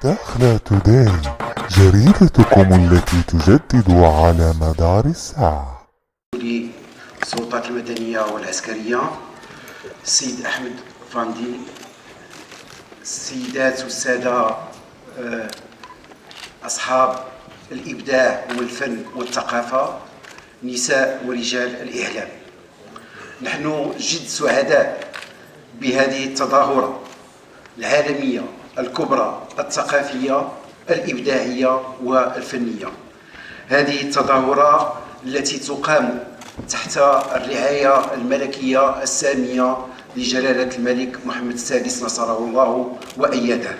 داخل توداي جريدتكم التي تجدد على مدار الساعة. السلطات المدنية والعسكرية السيد أحمد فاندي، السيدات والسادة أصحاب الإبداع والفن والثقافة، نساء ورجال الإعلام، نحن جد سعداء بهذه التظاهرة العالمية الكبرى الثقافية الإبداعية والفنية. هذه التظاهرة التي تقام تحت الرعاية الملكية السامية لجلالة الملك محمد السادس نصره الله وأيده.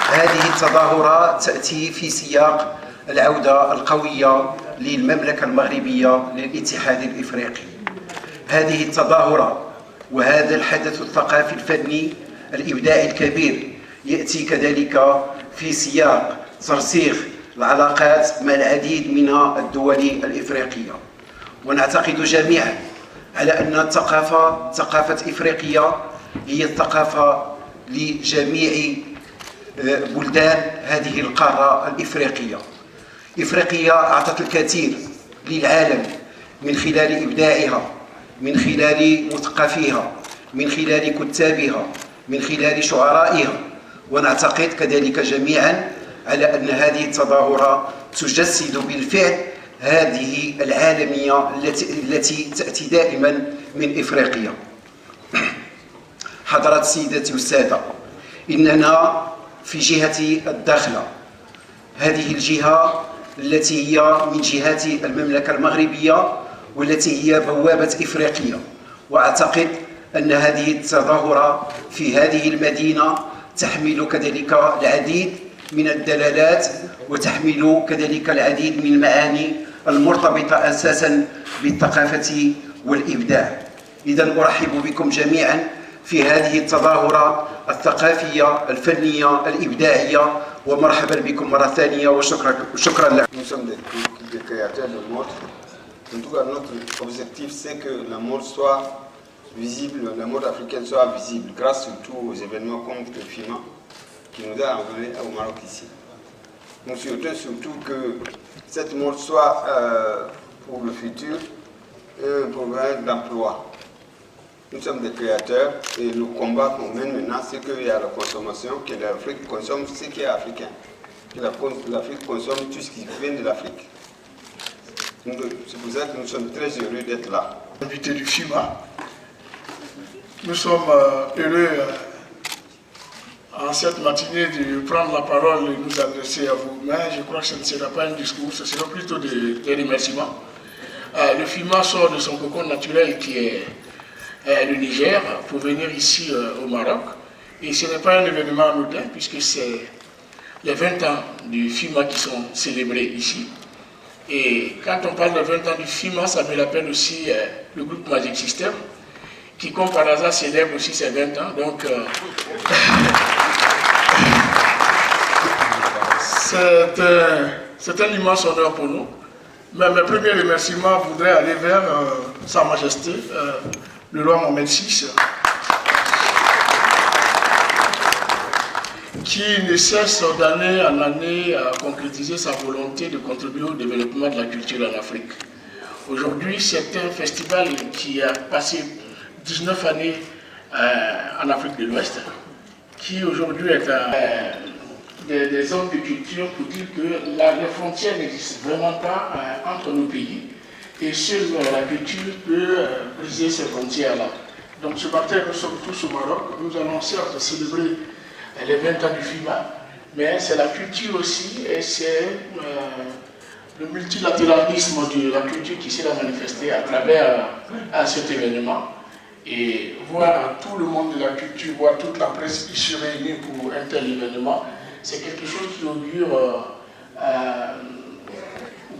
هذه التظاهرة تأتي في سياق العودة القوية للمملكة المغربية للاتحاد الإفريقي. هذه التظاهرة وهذا الحدث الثقافي الفني الإبداعي الكبير يأتي كذلك في سياق ترسيخ العلاقات مع العديد من الدول الإفريقية، ونعتقد جميعا على أن ثقافة إفريقيا هي الثقافة لجميع بلدان هذه القارة الإفريقية. إفريقيا أعطت الكثير للعالم من خلال إبداعها، من خلال مثقفيها، من خلال كتابها، من خلال شعرائها، ونعتقد كذلك جميعا على أن هذه التظاهرة تجسد بالفعل هذه العالمية التي تأتي دائما من إفريقيا. حضرات السيدات والسادة، إننا في جهة الداخلة، هذه الجهة التي هي من جهات المملكة المغربية والتي هي بوابة إفريقيا، وأعتقد أن هذه التظاهرة في هذه المدينة تحمل كذلك العديد من الدلالات وتحمل كذلك العديد من المعاني المرتبطة أساسا بالثقافة والإبداع. إذن أرحب بكم جميعا في هذه التظاهرة الثقافية الفنية الإبداعية، ومرحبا بكم مرة ثانية وشكرا لكم. Nous sommes des créateurs de mode. En tout cas, notre objectif, c'est que la mode soit visible, la mode africaine soit visible, grâce surtout aux événements comme le FIMA, qui nous a amené au Maroc ici. Nous souhaitons surtout que cette mode soit pour le futur un programme d'emploi. Nous sommes des créateurs et le combat qu'on mène maintenant, c'est qu'il y a la consommation, que l'Afrique consomme ce qui est africain, que l'Afrique consomme tout ce qui vient de l'Afrique. C'est pour ça que nous sommes très heureux d'être là. Invité du FIMA, nous sommes heureux en cette matinée de prendre la parole et nous adresser à vous. Mais je crois que ce ne sera pas un discours, ce sera plutôt des remerciements. Le FIMA sort de son cocon naturel qui est le Niger pour venir ici au Maroc. Et ce n'est pas un événement anodin puisque c'est les 20 ans du FIMA qui sont célébrés ici. Et quand on parle de 20 ans du FIMA, ça me rappelle aussi le groupe Magic System qui, comme par hasard, célèbre aussi ses 20 ans. Donc, c'est un immense honneur pour nous. Mais mes premiers remerciements voudraient aller vers Sa Majesté, le roi Mohamed VI, qui ne cesse d'année en année à concrétiser sa volonté de contribuer au développement de la culture en Afrique. Aujourd'hui, c'est un festival qui a passé 19 années en Afrique de l'Ouest, qui aujourd'hui est des zones de culture pour dire que les frontières n'existent vraiment pas entre nos pays et seule la culture peut briser ces frontières-là. Donc ce matin, nous sommes tous au Maroc, nous allons certes célébrer les 20 ans du FIMA, mais c'est la culture aussi et c'est le multilatéralisme de la culture qui s'est manifesté à travers cet événement. Et voir tout le monde de la culture, voir toute la presse qui se réunit pour un tel événement, c'est quelque chose qui augure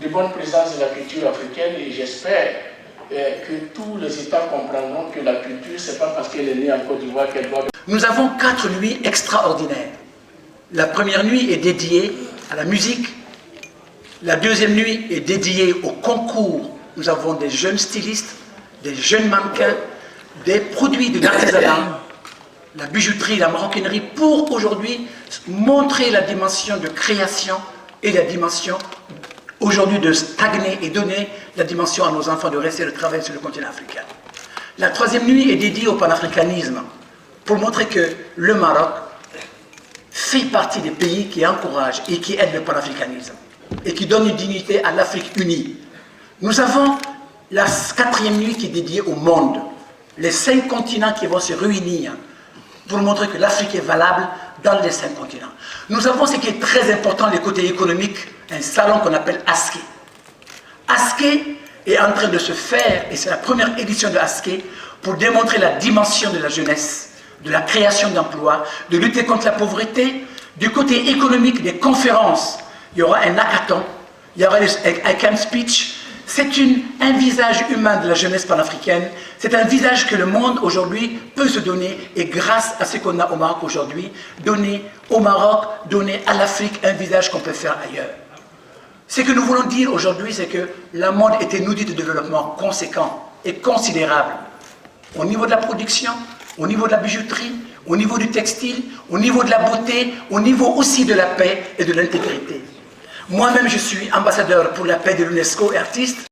de bonne présence de la culture africaine et j'espère que tous les États comprendront que la culture, ce n'est pas parce qu'elle est née en Côte d'Ivoire qu'elle doit... Nous avons 4 nuits extraordinaires. La première nuit est dédiée à la musique. La deuxième nuit est dédiée au concours. Nous avons des jeunes stylistes, des jeunes mannequins, des produits de l'artisanat. la bijouterie, la maroquinerie, pour aujourd'hui montrer la dimension de création et la dimension aujourd'hui de stagner et donner la dimension à nos enfants de rester et de travailler sur le continent africain. La troisième nuit est dédiée au panafricanisme, pour montrer que le Maroc fait partie des pays qui encouragent et qui aident le panafricanisme et qui donnent une dignité à l'Afrique unie. Nous avons la quatrième nuit qui est dédiée au monde, les 5 continents qui vont se réunir pour montrer que l'Afrique est valable dans les 5 continents. Nous avons ce qui est très important, les côtés économiques, un salon qu'on appelle ASKE. ASKE est en train de se faire, et c'est la première édition de ASKE, pour démontrer la dimension de la jeunesse, de la création d'emplois, de lutter contre la pauvreté, du côté économique des conférences. Il y aura un hackathon, il y aura un camp speech. C'est un visage humain de la jeunesse panafricaine. C'est un visage que le monde aujourd'hui peut se donner, et grâce à ce qu'on a au Maroc aujourd'hui, donner au Maroc, donner à l'Afrique un visage qu'on peut faire ailleurs. Ce que nous voulons dire aujourd'hui, c'est que le monde est un outil de développement conséquent et considérable au niveau de la production, au niveau de la bijouterie, au niveau du textile, au niveau de la beauté, au niveau aussi de la paix et de l'intégrité. Moi-même, je suis ambassadeur pour la paix de l'UNESCO et artiste.